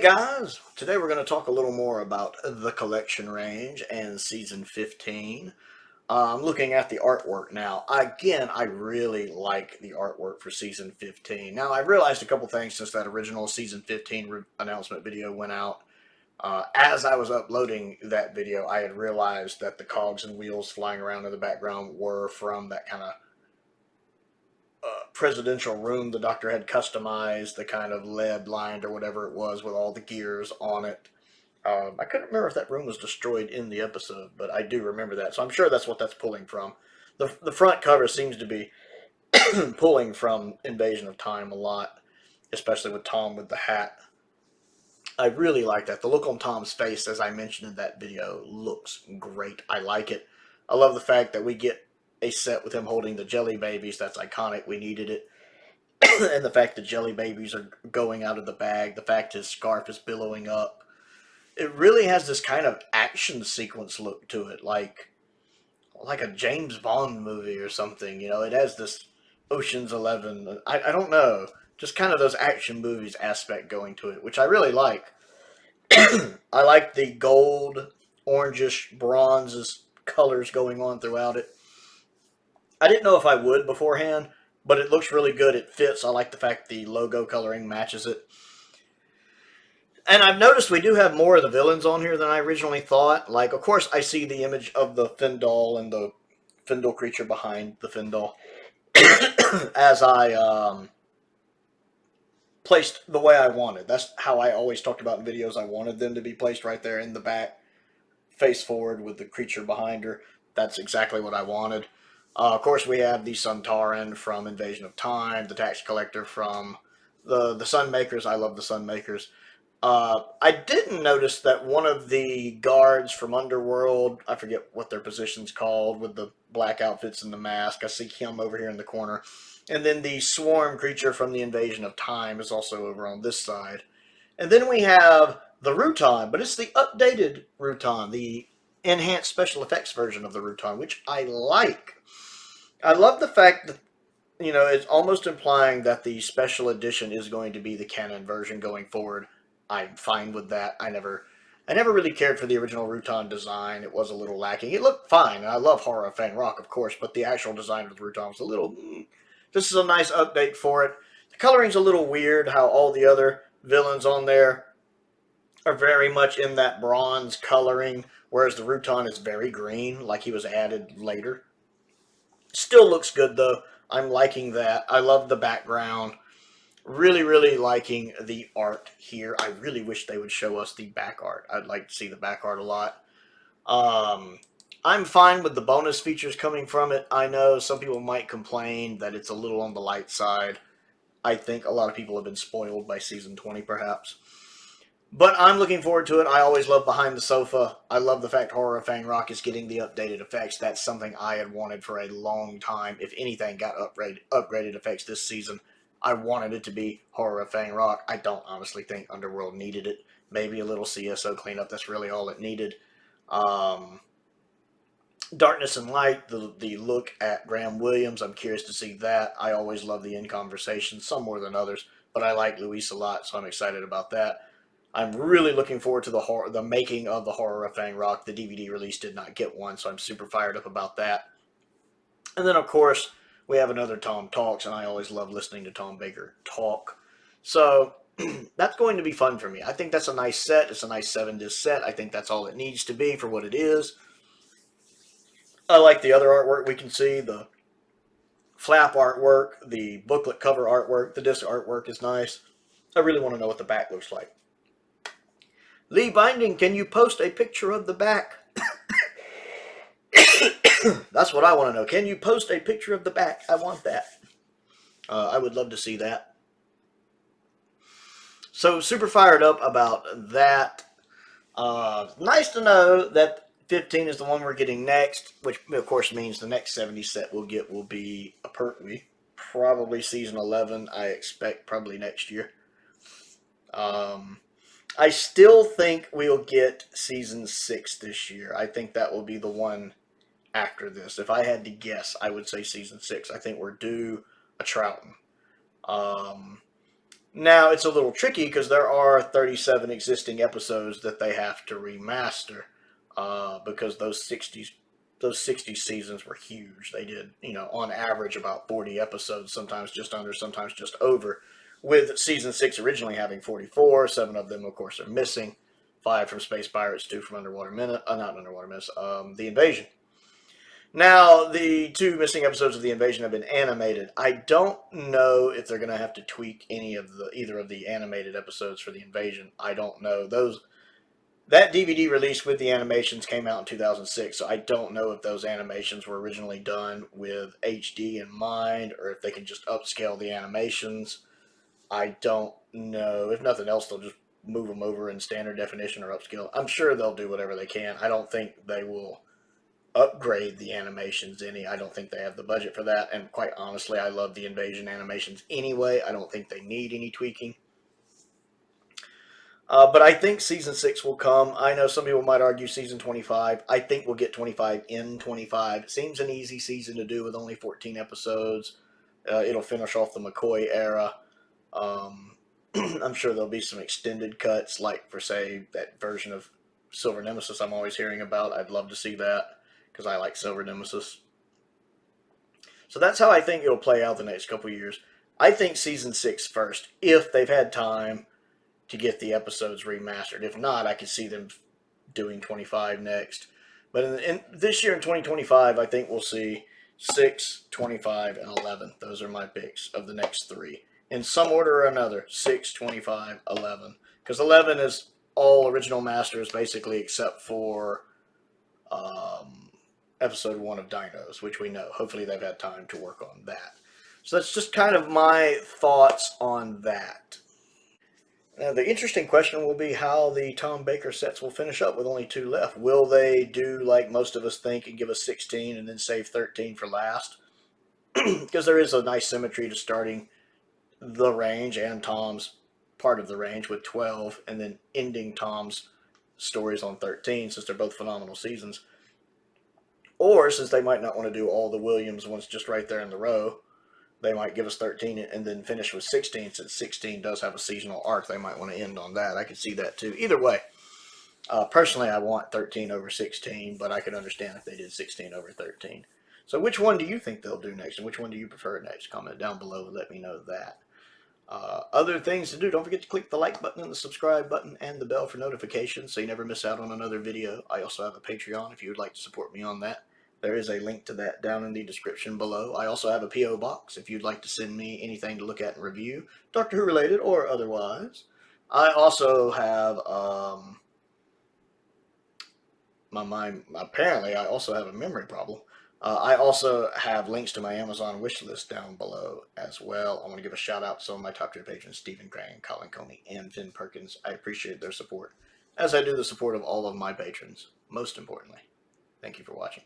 guys, today we're going to talk a little more about the collection range and season 15. I'm looking at the artwork now. Again, I really like the artwork for season 15. Now, I realized a couple things since that original season 15 announcement video went out. As I was uploading that video, I had realized that the cogs and wheels flying around in the background were from that kind of presidential room the doctor had customized, the kind of lead lined or whatever it was with all the gears on it. I couldn't remember if that room was destroyed in the episode, but I do remember that, so I'm sure that's what that's pulling from. The front cover seems to be pulling from Invasion of Time a lot, especially with Tom with the hat. I really like that. The look on Tom's face, as I mentioned in that video, looks great. I like it. I love the fact that we get a set with him holding the jelly babies. That's iconic. We needed it. And the fact the jelly babies are going out of the bag. The fact his scarf is billowing up. It really has this kind of action sequence look to it. Like a James Bond movie or something. You know, it has this Ocean's 11. I don't know. Just kind of those action movies aspect going to it, which I really like. I like the gold, orangish, bronze colors going on throughout it. I didn't know if I would beforehand, but it looks really good. It fits. I like the fact the logo coloring matches it. And I've noticed we do have more of the villains on here than I originally thought. Like, of course, I see the image of the Findal and the Findal creature behind the Findal as I placed the way I wanted. That's how I always talked about in videos. I wanted them to be placed right there in the back, face forward with the creature behind her. That's exactly what I wanted. Of course, we have the Suntaran from Invasion of Time, the Tax Collector from the Sunmakers. I love the Sunmakers. I didn't notice that one of the guards from Underworld, I forget what their position's called, with the black outfits and the mask. I see him over here in the corner. And then the Swarm creature from the Invasion of Time is also over on this side. And then we have the Rutan, but it's the updated Rutan, the enhanced special effects version of the Rutan, which I like. I love the fact that, you know, it's almost implying that the special edition is going to be the canon version going forward. I'm fine with that. I never really cared for the original Rutan design. It was a little lacking. It looked fine, and I love Horror of Fang Rock, of course, but the actual design of the Rutan was a little... This is a nice update for it. The coloring's a little weird, how all the other villains on there are very much in that bronze coloring, whereas the Rutan is very green, like he was added later. Still looks good, though. I'm liking that. I love the background. Really, really liking the art here. I really wish they would show us the back art. I'd like to see the back art a lot. I'm fine with the bonus features coming from it. I know some people might complain that it's a little on the light side. I think a lot of people have been spoiled by Season 20, perhaps. But I'm looking forward to it. I always love Behind the Sofa. I love the fact Horror of Fang Rock is getting the updated effects. That's something I had wanted for a long time. If anything got upgraded effects this season, I wanted it to be Horror of Fang Rock. I don't honestly think Underworld needed it. Maybe a little CSO cleanup. That's really all it needed. Darkness and Light, the look at Graham Williams, I'm curious to see that. I always love the In Conversation, some more than others, but I like Luis a lot, so I'm excited about that. I'm really looking forward to the making of the Horror of Fang Rock. The DVD release did not get one, so I'm super fired up about that. And then, of course, we have another Tom Talks, and I always love listening to Tom Baker talk. So that's going to be fun for me. I think that's a nice set. It's a nice 7-disc set. I think that's all it needs to be for what it is. I like the other artwork we can see. The flap artwork, the booklet cover artwork, the disc artwork is nice. I really want to know what the back looks like. Lee Binding, can you post a picture of the back? That's what I want to know. Can you post a picture of the back? I want that. I would love to see that. So, super fired up about that. Nice to know that 15 is the one we're getting next, which of course means the next 70 set we'll get will be a Pertwee. Probably season 11, I expect, probably next year. I still think we'll get season 6 this year. I think that will be the one after this. If I had to guess, I would say season 6. I think we're due a Trouton. Now it's a little tricky because there are 37 existing episodes that they have to remaster, because those 60 seasons were huge. They did, on average about 40 episodes, sometimes just under, sometimes just over. With season 6 originally having 44, 7 of them, of course, are missing. 5 from Space Pirates, 2 from not Underwater Minutes, The Invasion. Now, the 2 missing episodes of The Invasion have been animated. I don't know if they're going to have to tweak either of the animated episodes for The Invasion. I don't know. That DVD release with the animations came out in 2006, so I don't know if those animations were originally done with HD in mind or if they can just upscale the animations. I don't know. If nothing else, they'll just move them over in standard definition or upscale. I'm sure they'll do whatever they can. I don't think they will upgrade the animations any. I don't think they have the budget for that. And quite honestly, I love the Invasion animations anyway. I don't think they need any tweaking. But I think season 6 will come. I know some people might argue season 25. I think we'll get 25 in 25. It seems an easy season to do with only 14 episodes. It'll finish off the McCoy era. I'm sure there'll be some extended cuts, like for, say, that version of Silver Nemesis I'm always hearing about. I'd love to see that, because I like Silver Nemesis. So that's how I think it'll play out the next couple years. I think season 6 first, if they've had time to get the episodes remastered. If not, I could see them doing 25 next. But in this year in 2025, I think we'll see 6, 25, and 11. Those are my picks of the next 3. In some order or another, 6, 25, 11. Because 11 is all original masters, basically, except for episode 1 of Dinos, which we know. Hopefully they've had time to work on that. So that's just kind of my thoughts on that. Now, the interesting question will be how the Tom Baker sets will finish up with only 2 left. Will they do like most of us think and give us 16 and then save 13 for last? Because there is a nice symmetry to starting the range and Tom's part of the range with 12 and then ending Tom's stories on 13, since they're both phenomenal seasons. Or, since they might not want to do all the Williams ones just right there in the row, they might give us 13 and then finish with 16, since 16 does have a seasonal arc. They might want to end on that. I could see that too. Either way, personally, I want 13 over 16, but I could understand if they did 16 over 13. So which one do you think they'll do next, and which one do you prefer next? Comment down below and let me know that. Other things to do, don't forget to click the like button and the subscribe button and the bell for notifications so you never miss out on another video. I also have a Patreon if you would like to support me on that. There is a link to that down in the description below. I also have a P.O. box if you'd like to send me anything to look at and review, Doctor Who related or otherwise. I also have, apparently I also have a memory problem. I also have links to my Amazon wish list down below as well. I want to give a shout out to some of my top tier patrons, Stephen Crane, Colin Coney, and Finn Perkins. I appreciate their support, as I do the support of all of my patrons. Most importantly, thank you for watching.